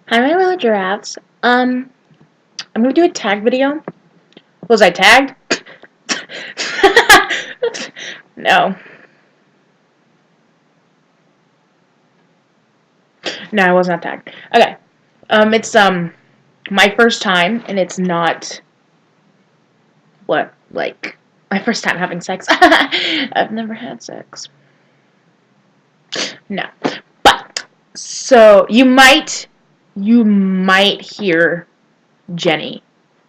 Hi, my little giraffes. I'm gonna do a tag video. Was I tagged? No. No, I was not tagged. Okay. It's my first time, and it's not my first time having sex. I've never had sex. No. But so you might hear Jenny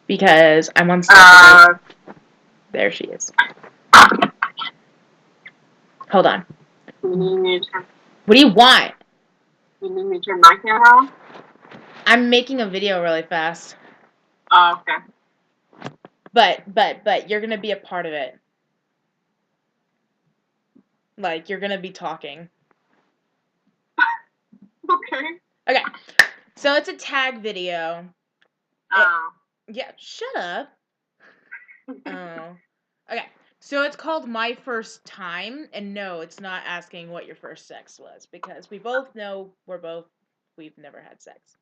because I'm on Snapchat. Uh, There she is. Hold on. you need me to turn, What do you want? you need me to turn my camera on? I'm making a video really fast. Oh, okay. But you're gonna be a part of it. Like you're gonna be talking. Okay. Okay. So it's a tag video. It, Oh. yeah, shut up. Oh. Okay. So it's called My First Time, and no, it's not asking what your first sex was because we both know we've never had sex.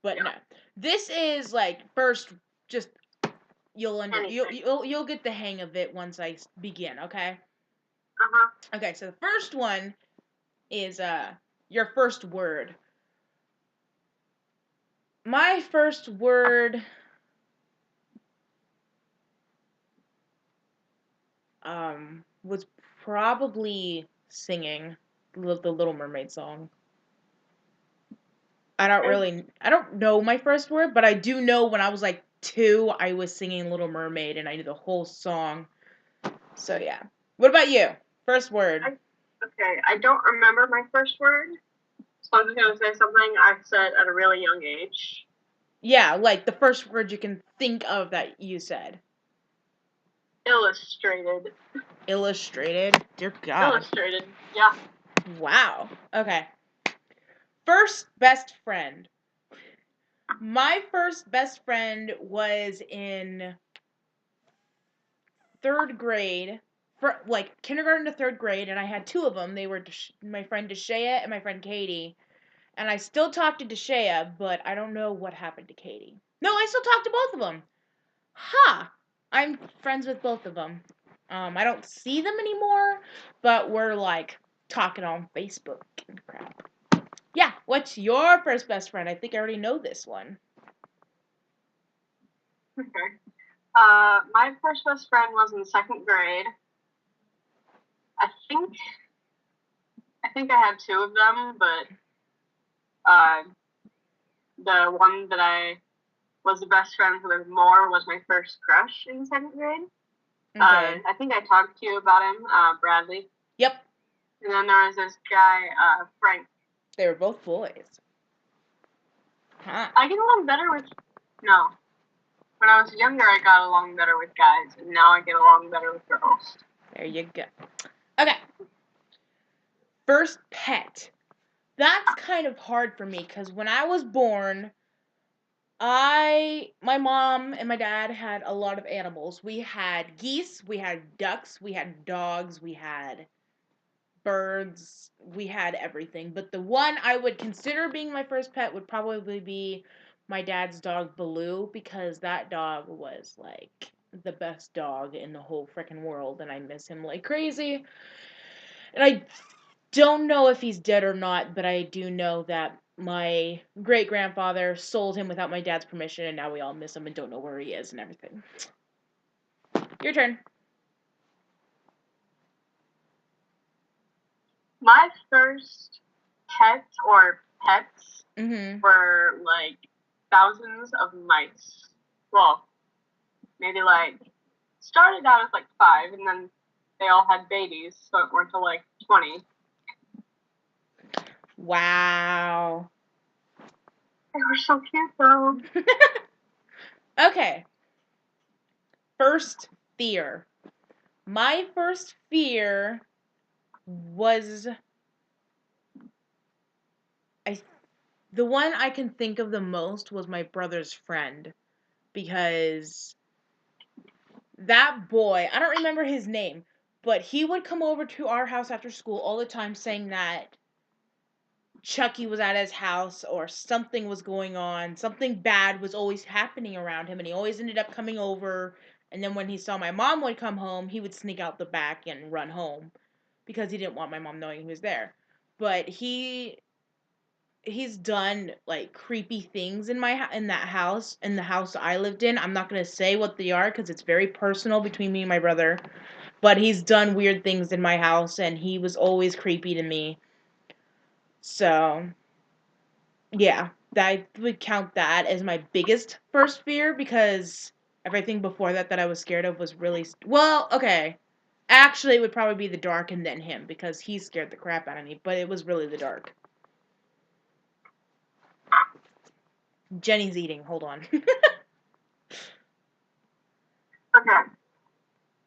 But Yeah. no. This is like first just Anything. you'll get the hang of it once I begin, okay? Uh-huh. Okay, so the first one is your first word. My first word was probably singing the Little Mermaid song. Okay. I don't know my first word, but I do know when I was like 2, I was singing Little Mermaid and I knew the whole song. So yeah. What about you? First word. I, okay. I don't remember my first word, so I'm just gonna say something I said at a really young age. Yeah, like the first word you can think of that you said. Illustrated. Illustrated. Dear God. Illustrated. Yeah. Wow. Okay. First best friend. My first best friend was in third grade, for like kindergarten to third grade, and I had two of them. They were my friend Deshea and my friend Katie. And I still talk to Deshea, but I don't know what happened to Katie. No, I still talk to both of them. Ha! I'm friends with both of them. I don't see them anymore, but we're like talking on Facebook and crap. Yeah, what's your first best friend? I think I already know this one. Okay. My first best friend was in second grade. I think I think I had two of them, but uh, the one that I was the best friend with more was my first crush in second grade. Okay. I think I talked to you about him, Bradley. Yep, And then there was this guy, Frank. they were both boys. Huh. I get along better with. No. When I was younger, I got along better with guys, and now I get along better with girls. There you go. Okay. First pet. That's kind of hard for me because when I was born, my mom and my dad had a lot of animals. We had geese, we had ducks, we had dogs, we had birds, we had everything. But the one I would consider being my first pet would probably be my dad's dog Baloo because that dog was like the best dog in the whole freaking world and I miss him like crazy. And I don't know if he's dead or not, but I do know that my great grandfather sold him without my dad's permission, and now we all miss him and don't know where he is and everything. Your turn. My first pet or pets Mm-hmm. were like thousands of mice. Well, maybe like started out as like five, and then they all had babies, so it went to like 20. Wow. They were so cute though. Okay. First fear. My first fear was I the one I can think of the most was my brother's friend because that boy, I don't remember his name, but he would come over to our house after school all the time saying that Chucky was at his house or something was going on. Something bad was always happening around him, and he always ended up coming over. And then when he saw my mom would come home, he would sneak out the back and run home because he didn't want my mom knowing he was there. But he's done like creepy things in in the house I lived in. I'm not going to say what they are cuz it's very personal between me and my brother, but he's done weird things in my house and he was always creepy to me. So, yeah, I would count that as my biggest first fear because everything before that I was scared of was really well, okay. Actually, it would probably be the dark and then him because he scared the crap out of me, but it was really the dark. Jenny's eating. Hold on. Okay.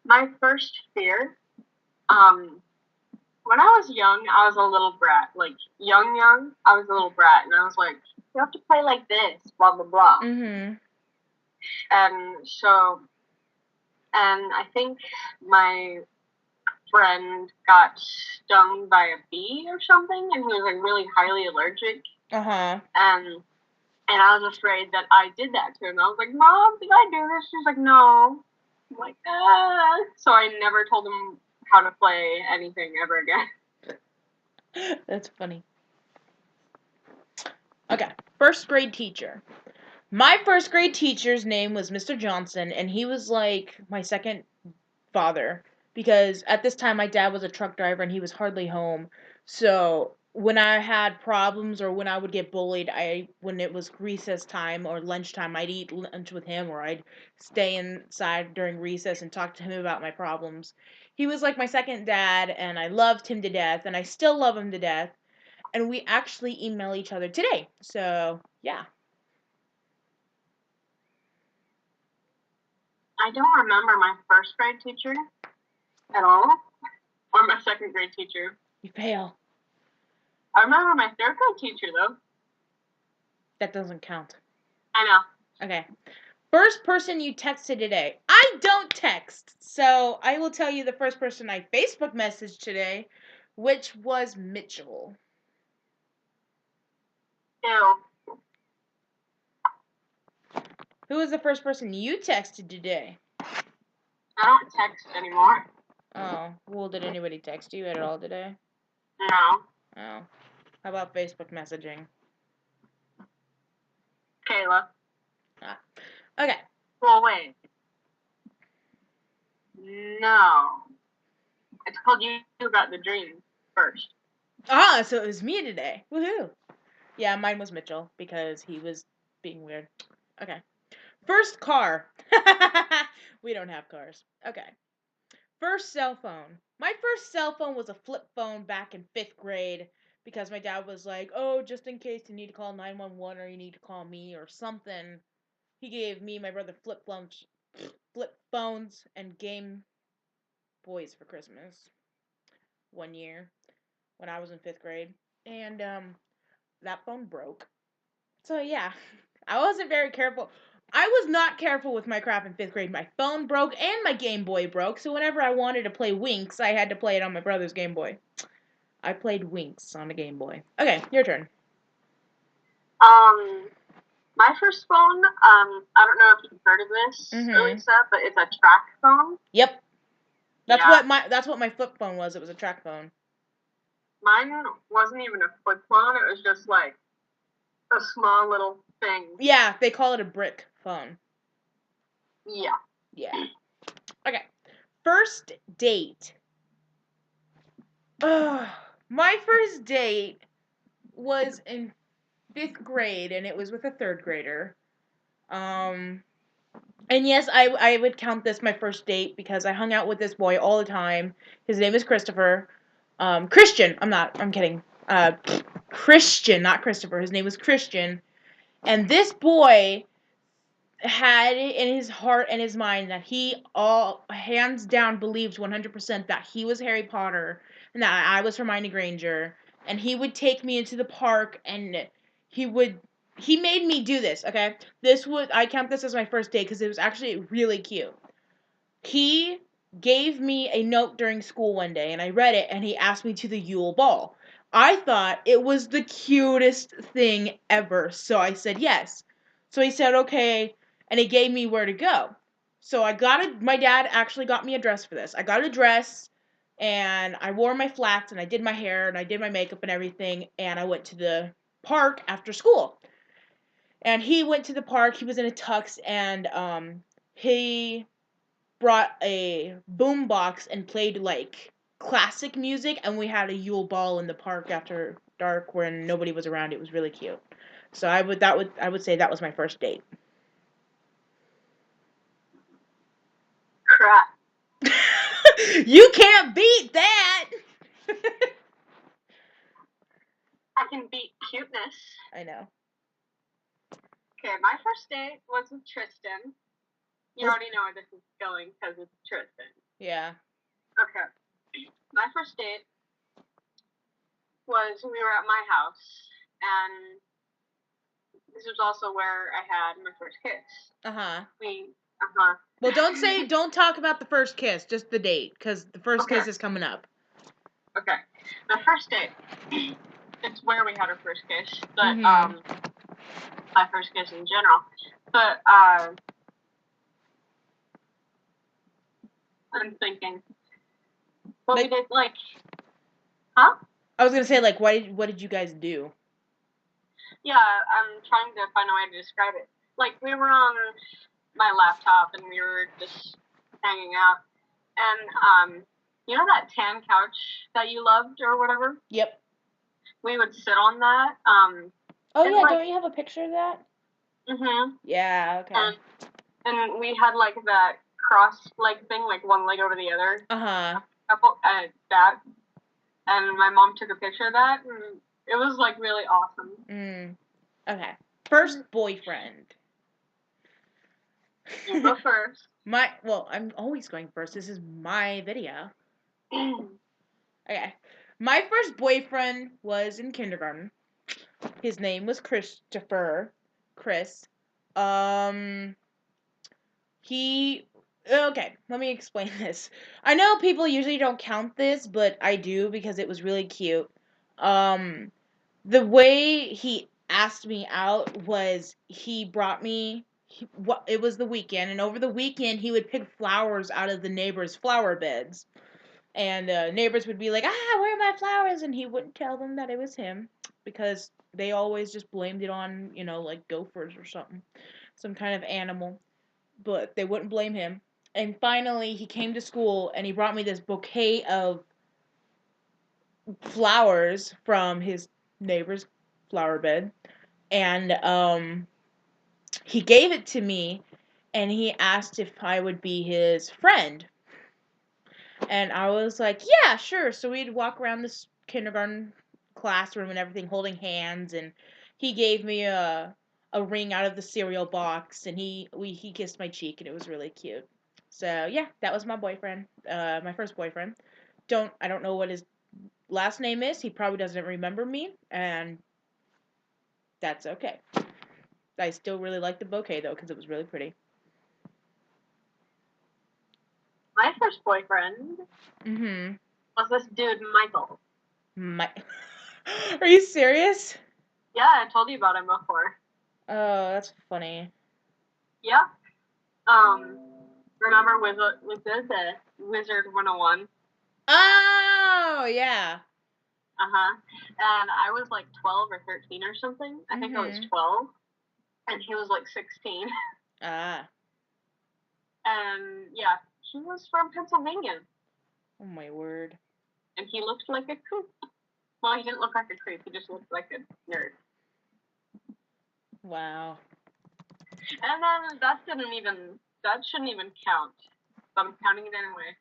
My first fear, when I was young, I was a little brat. Like, young, I was a little brat. And I was like, you have to play like this, blah, blah, blah. Mm-hmm. And so, and I think my friend got stung by a bee or something, and he was like really highly allergic. Uh-huh. And I was afraid that I did that to him. I was like, Mom, did I do this? She's like, no. I'm like, ah. So I never told him how to play anything ever again. That's funny. Okay, first grade teacher. My first grade teacher's name was Mr. Johnson, and he was like my second father because at this time my dad was a truck driver and he was hardly home. So when I had problems or when I would get bullied, when it was recess time or lunchtime, I'd eat lunch with him or I'd stay inside during recess and talk to him about my problems. He was like my second dad and I loved him to death and I still love him to death. And we actually email each other today. So, yeah. I don't remember my first grade teacher at all, or my second grade teacher. You fail. I remember my third grade teacher, though. That doesn't count. I know. Okay. First person you texted today. I don't text. So I will tell you the first person I Facebook messaged today, which was Mitchell. Ew. Who was the first person you texted today? I don't text anymore. Oh, well, did anybody text you at all today? No. Oh. How about Facebook messaging? Kayla. Ah. Okay. Well, wait. No. I told you about the dream first. Ah, so it was me today. Woohoo. Yeah, mine was Mitchell because he was being weird. Okay. First car. We don't have cars. Okay. First cell phone. My first cell phone was a flip phone back in 5th grade because my dad was like, oh, just in case you need to call 911 or you need to call me or something. He gave me and my brother flip phones and Game Boys for Christmas one year when I was in 5th grade. And that phone broke. So yeah, I wasn't very careful. I was not careful with my crap in 5th grade. My phone broke and my Game Boy broke. So whenever I wanted to play Winx, I had to play it on my brother's Game Boy. I played Winx on a Game Boy. Okay, your turn. My first phone, I don't know if you've heard of this, Elisa, but it's a track phone. Yep. That's what my flip phone was. It was a track phone. Mine wasn't even a flip phone. It was just like a small little thing. Yeah, they call it a brick phone. Yeah. Yeah. Okay. First date. My first date was in 5th grade, and it was with a 3rd grader. And yes, I would count this my first date because I hung out with this boy all the time. His name is Christopher. Christian. I'm kidding. Christian, not Christopher. His name was Christian. And this boy had it in his heart and his mind that he all hands down believed 100% that he was Harry Potter and that I was Hermione Granger. And he would take me into the park and he made me do this, okay? I count this as my first date because it was actually really cute. He gave me a note during school one day and I read it and he asked me to the Yule Ball. I thought it was the cutest thing ever, so I said yes. So he said okay, and he gave me where to go. So my dad actually got me a dress for this. I got a dress, and I wore my flats, and I did my hair, and I did my makeup and everything, and I went to the park after school. And he went to the park, he was in a tux, and he brought a boom box and played like classic music, and we had a Yule ball in the park after dark when nobody was around. It was really cute. So I would say that was my first date. Crap. You can't beat that. I can beat cuteness. I know. Okay, my first date was with Tristan. You already know where this is going because it's Tristan. Yeah. Okay. My first date was we were at my house, and this was also where I had my first kiss. Uh-huh. Well, don't talk about the first kiss, just the date, because the first kiss is coming up. Okay. My first date, it's where we had our first kiss, but, my first kiss in general. But, I'm thinking, what we did, like, huh? I was gonna say, like, what did you guys do? Yeah, I'm trying to find a way to describe it. Like, we were on my laptop, and we were just hanging out, and, you know that tan couch that you loved or whatever? Yep. We would sit on that, Oh yeah, like, don't you have a picture of that? Mhm. Yeah, okay. And we had, like, that cross-leg thing, like, one leg over the other. Uh-huh. That. And my mom took a picture of that, and it was, like, really awesome. Okay. First boyfriend. You go first. I'm always going first. This is my video. Okay. My first boyfriend was in kindergarten. His name was Christopher. Chris. Okay, let me explain this. I know people usually don't count this, but I do because it was really cute. The way he asked me out was he brought me it was the weekend, and over the weekend he would pick flowers out of the neighbors' flower beds. And neighbors would be like, where are my flowers? And he wouldn't tell them that it was him because they always just blamed it on, like gophers or something, some kind of animal. But they wouldn't blame him. And finally, he came to school and he brought me this bouquet of flowers from his neighbor's flower bed. And he gave it to me and he asked if I would be his friend. And I was like, yeah, sure. So we'd walk around this kindergarten classroom and everything holding hands, and he gave me a ring out of the cereal box, and he kissed my cheek, and it was really cute. So yeah, that was my boyfriend, my first boyfriend. I don't know what his last name is. He probably doesn't remember me, and that's okay. I still really like the bouquet though because it was really pretty. My first boyfriend was this dude, Michael. Are you serious? Yeah, I told you about him before. Oh, that's funny. Yeah. Remember Wizard 101? Oh, yeah. And I was like 12 or 13 or something. I think I was 12. And he was like 16. Ah. And yeah, he was from Pennsylvania. Oh my word. And he looked like a creep. Well, he didn't look like a creep. He just looked like a nerd. Wow. And then that shouldn't even count. But I'm counting it anyway.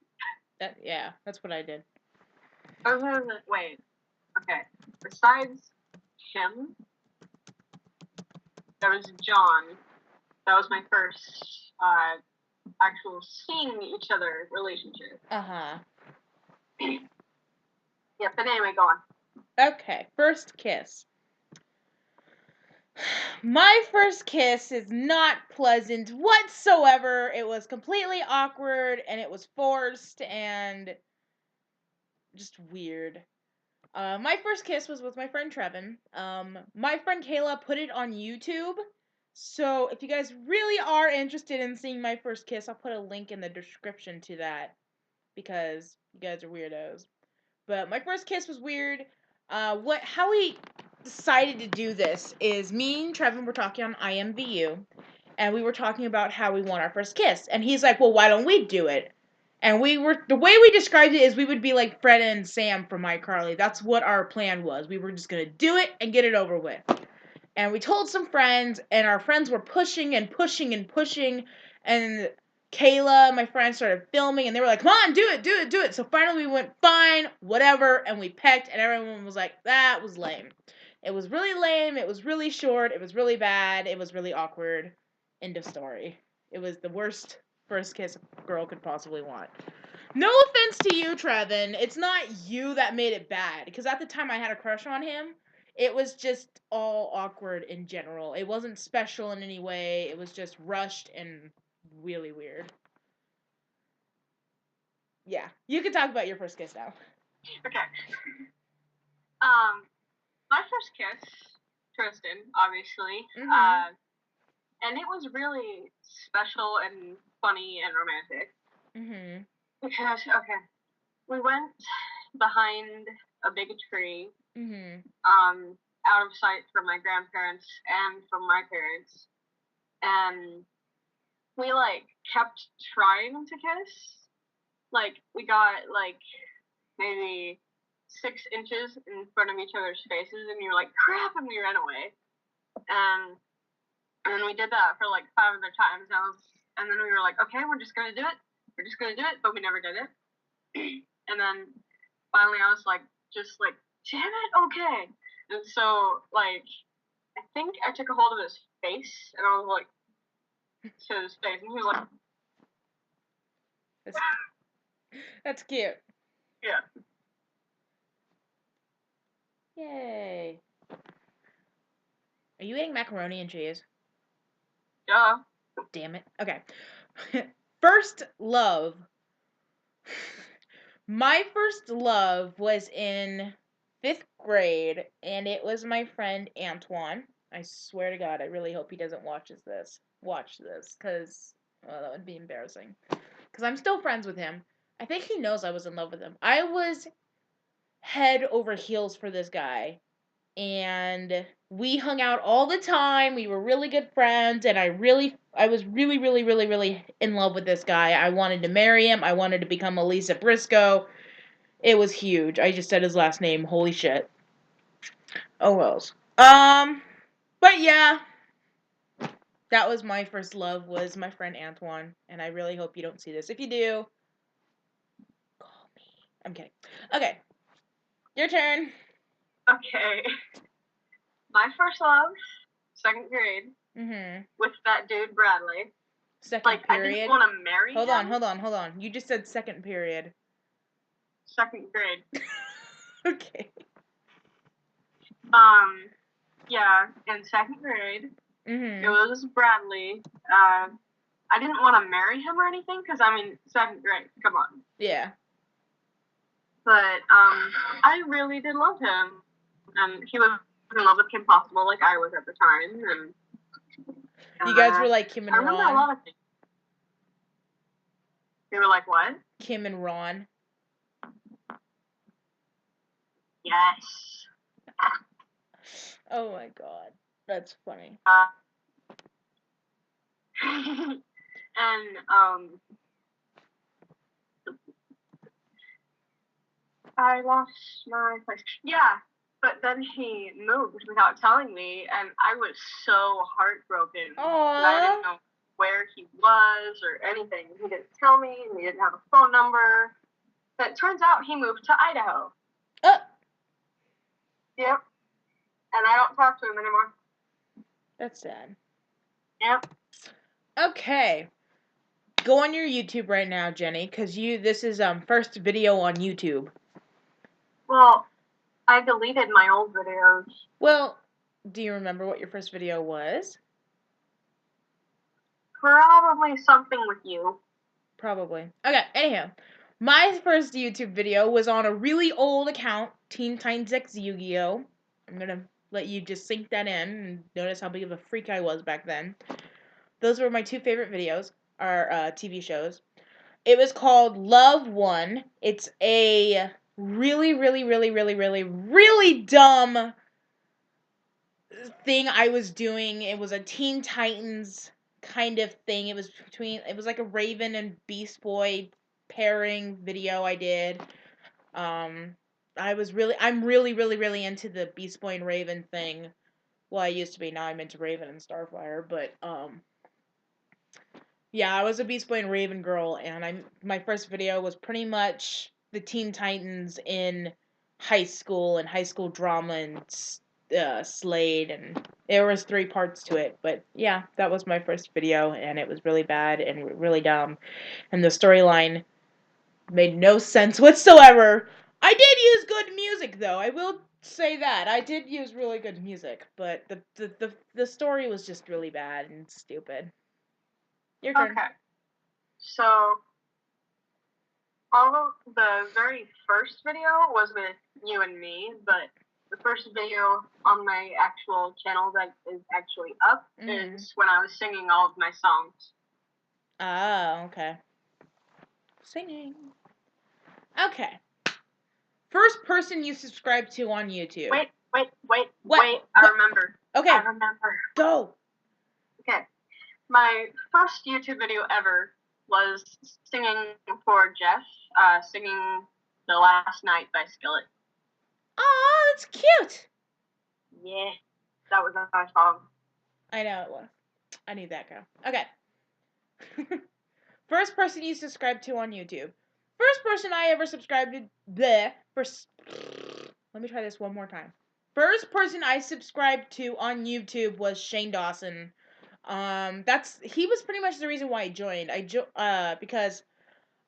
Yeah, that's what I did. Wait. Okay. Besides him, there was John. That was my first actual seeing each other relationship. Yeah, but anyway, go on. Okay, first kiss. My first kiss is not pleasant whatsoever. It was completely awkward and it was forced and just weird. My first kiss was with my friend Trevin. My friend Kayla put it on YouTube. So if you guys really are interested in seeing my first kiss, I'll put a link in the description to that because you guys are weirdos. But my first kiss was weird. How we decided to do this is me and Trevin were talking on IMVU, and we were talking about how we want our first kiss. And he's like, "Well, why don't we do it?" And the way we described it is we would be like Fred and Sam from iCarly. That's what our plan was. We were just gonna do it and get it over with. And we told some friends, and our friends were pushing and pushing and pushing, and Kayla, my friend, started filming, and they were like, "Come on, do it, do it, do it." So finally we went, "Fine, whatever," and we pecked, and everyone was like, "That was lame." It was really lame, it was really short, it was really bad, it was really awkward. End of story. It was the worst first kiss a girl could possibly want. No offense to you, Trevin. It's not you that made it bad, because at the time I had a crush on him. It was just all awkward in general. It wasn't special in any way. It was just rushed and really weird. Yeah, you can talk about your first kiss now. Okay. My first kiss, Tristan, obviously. Mhm. And it was really special and funny and romantic. Mhm. Because, okay, we went behind a big tree, Mhm. out of sight from my grandparents and from my parents. And we, like, kept trying to kiss. Like, we got, like, maybe 6 inches in front of each other's faces, and we were like, crap, and we ran away. And then we did that for, like, 5 other times. And then we were like, okay, we're just going to do it. We're just going to do it, but we never did it. And then finally I was like, just like, damn it, okay. And so, like, I think I took a hold of his face, and I was like, to his face, and he was like, That's cute. yeah. Yay. Are you eating macaroni and cheese? Yeah. Damn it. Okay. First love. My first love was in 5th grade, and it was my friend Antoine. I swear to God, I really hope he doesn't watch this, because that would be embarrassing. Because I'm still friends with him. I think he knows I was in love with him. I was head over heels for this guy, and we hung out all the time. We were really good friends, and I was really, really, really, really in love with this guy. I wanted to marry him. I wanted to become Elisa Briscoe. It was huge. I just said his last name. Holy shit. Oh wells. But yeah, that was my first love. Was my friend Antoine, and I really hope you don't see this. If you do, call me. I'm kidding. Okay, your turn. Okay. My first love, 2nd grade, Mhm. with that dude Bradley. Second Like, I didn't period. want to marry Hold him. on. You just said second period. 2nd grade. Okay. Yeah, in 2nd grade, it Mhm. was Bradley. I didn't want to marry him or anything, because I'm in 2nd grade. Come on. Yeah. But I really did love him, and he was in love with Kim Possible, like I was at the time. And You guys were like Kim I and remember a Ron. lot of things. They were like, what? Kim and Ron. Yes. Oh my god. That's funny. And I lost my place. Yeah, but then he moved without telling me, and I was so heartbroken. And I didn't Aww. know where he was or anything. He didn't tell me, and he didn't have a phone number. But it turns out he moved to Idaho. Yep. And I don't talk to him anymore. That's sad. Yep. Okay. Go on your YouTube right now, Jenny, because this is first video on YouTube. Well, I deleted my old videos. Well, do you remember what your first video was? Probably something with you. Probably. Okay, anyhow. My first YouTube video was on a really old account, Teen Titans X Yu-Gi-Oh! I'm gonna let you just sink that in and notice how big of a freak I was back then. Those were my two favorite videos, or TV shows. It was called Love One. It's a really, really, really, really, really, really dumb thing I was doing. It was a Teen Titans kind of thing. It was like a Raven and Beast Boy pairing video I did. Um, I'm really, really, really into the Beast Boy and Raven thing. Well, I used to be. Now I'm into Raven and Starfire, but yeah, I was a Beast Boy and Raven girl, and my first video was pretty much the Teen Titans in high school and high school drama and Slade, and there was 3 parts to it. But yeah, that was my first video, and it was really bad and really dumb, and the storyline made no sense whatsoever. I did use good music though. I will say that I did use really good music, but the story was just really bad and stupid. Your turn. Okay. So, all the very first video was with you and me, but the first video on my actual channel that is actually up is when I was singing all of my songs. Oh, okay. Singing. Okay. First person you subscribed to on YouTube. Wait. What? I remember. Okay. I remember. Go. Okay. My first YouTube video ever was singing for Jeff, singing The Last Night by Skillet. Oh, that's cute. Yeah, that was my song. I know it was. I knew that girl. Okay. First person you subscribed to on YouTube. First person I ever subscribed to. Let me try this one more time. First person I subscribed to on YouTube was Shane Dawson. He was pretty much the reason why I joined. Because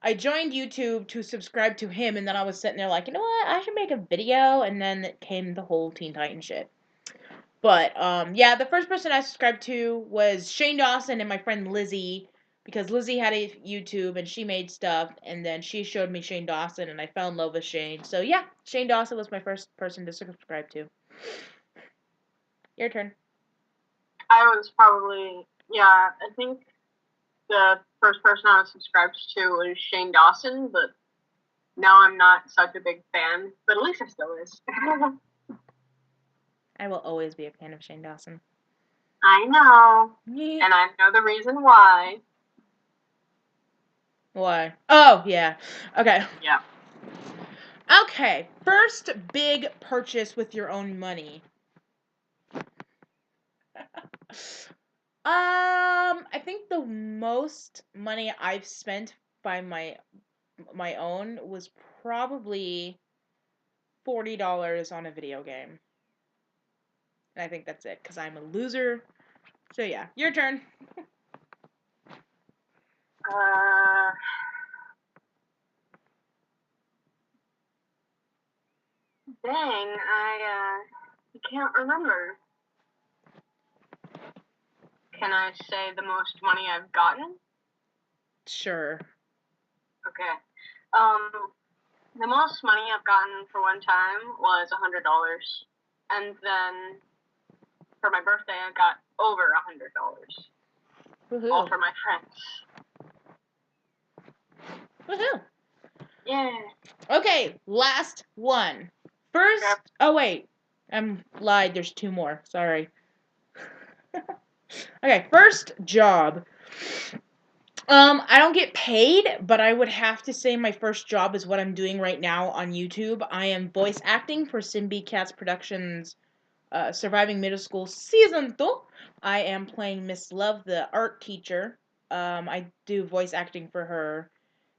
I joined YouTube to subscribe to him, and then I was sitting there like, you know what, I should make a video, and then it came the whole Teen Titan shit. But yeah, the first person I subscribed to was Shane Dawson and my friend Lizzie, because Lizzie had a YouTube and she made stuff, and then she showed me Shane Dawson, and I fell in love with Shane. So yeah, Shane Dawson was my first person to subscribe to. Your turn. I was probably, I think the first person I was subscribed to was Shane Dawson, but now I'm not such a big fan, but Lisa still is. I will always be a fan of Shane Dawson. I know. And I know the reason why. Why? Oh, yeah. Okay. Yeah. Okay. First big purchase with your own money. I think the most money I've spent by my own was probably $40 on a video game. And I think that's it, because I'm a loser. So yeah, your turn. Dang, I can't remember. Can I say the most money I've gotten? Sure. Okay. The most money I've gotten for one time was $100, and then for my birthday I got over $100. Woohoo. All for my friends. Woohoo. Yeah. Okay, last one. First, oh wait, I'm lied. There's 2 more. Sorry. Okay, first job. I don't get paid, but I would have to say my first job is what I'm doing right now on YouTube. I am voice acting for Simbi Cats Productions, Surviving Middle School Season 2. I am playing Miss Love, the art teacher. I do voice acting for her.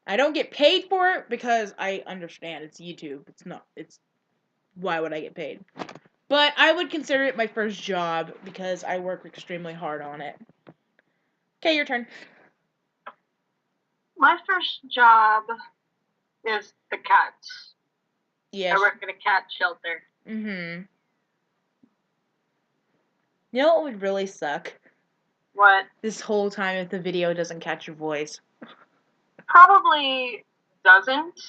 I don't get paid for it because I understand it's YouTube. Why would I get paid? But I would consider it my first job because I work extremely hard on it. Okay, your turn. My first job is the cats. Yes. I work at a cat shelter. Mm-hmm. You know what would really suck? What? This whole time if the video doesn't catch your voice. Probably doesn't,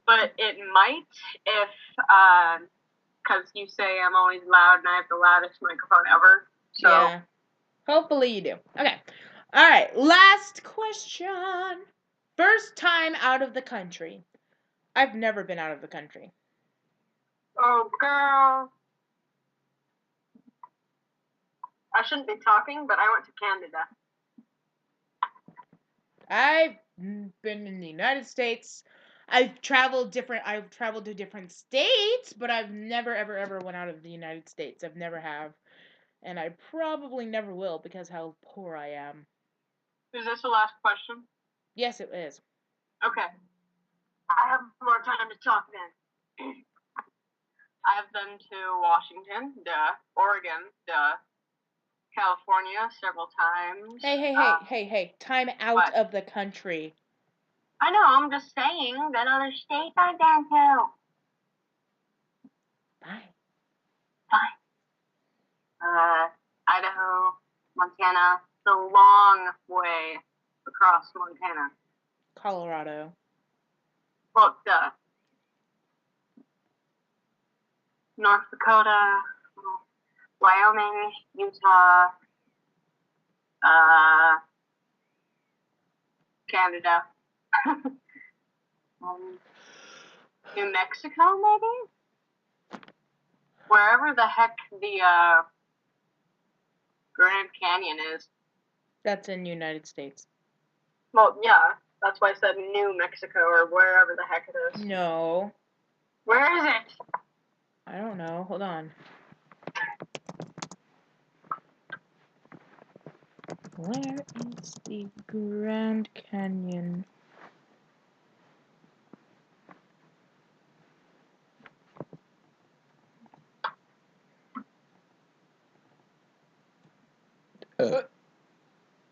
but it might if, because you say I'm always loud and I have the loudest microphone ever. So. Yeah. Hopefully you do. Okay. All right. Last question. First time out of the country. I've never been out of the country. Oh, girl. I shouldn't be talking, but I went to Canada. I've been in the United States. I've traveled to different states, but I've never ever went out of the United States. I've never have. And I probably never will because how poor I am. Is this the last question? Yes, it is. Okay. I have more time to talk then. I've been to Washington, Oregon, California several times. Hey. Time out what? of the country. I know, I'm just saying that other states I've been to. Bye. Idaho, Montana, the long way across Montana. Colorado. Well, North Dakota, Wyoming, Utah, Canada, New Mexico, maybe? Wherever the heck the Grand Canyon is. That's in the United States. Well, yeah, that's why I said New Mexico or wherever the heck it is. No. Where is it? I don't know. Hold on. Where is the Grand Canyon?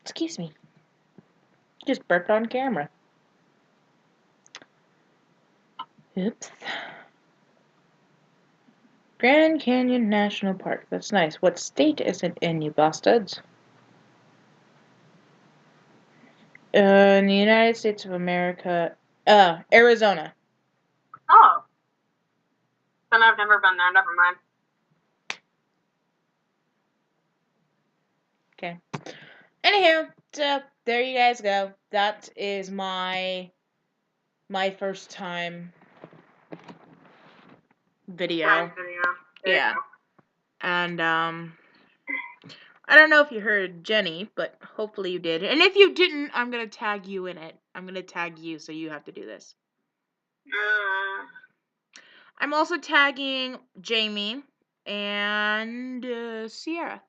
Excuse me. Just burped on camera. Oops. Grand Canyon National Park. That's nice. What state is it in, you bastards? In the United States of America. Arizona. Oh. Then I've never been there. Never mind. Okay. Anywho, so there you guys go. That is my first time video. Yeah. And I don't know if you heard Jenny, but hopefully you did. And if you didn't, I'm gonna tag you in it. I'm gonna tag you, so you have to do this. I'm also tagging Jamie and Sierra.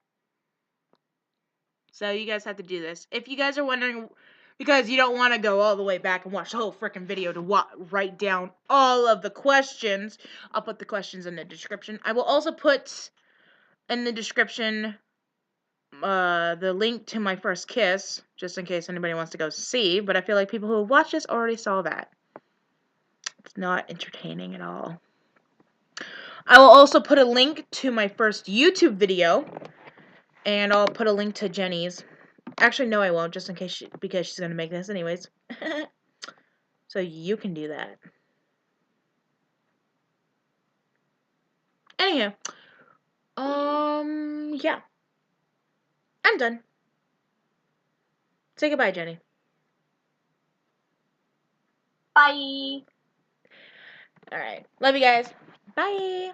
So you guys have to do this. If you guys are wondering, because you don't want to go all the way back and watch the whole freaking video to write down all of the questions, I'll put the questions in the description. I will also put in the description the link to my first kiss, just in case anybody wants to go see, but I feel like people who have watched this already saw that. It's not entertaining at all. I will also put a link to my first YouTube video, and I'll put a link to Jenny's. Actually, no, I won't, just in case because she's going to make this anyways. So you can do that. Anyhow, yeah. I'm done. Say goodbye, Jenny. Bye. Alright. Love you guys. Bye.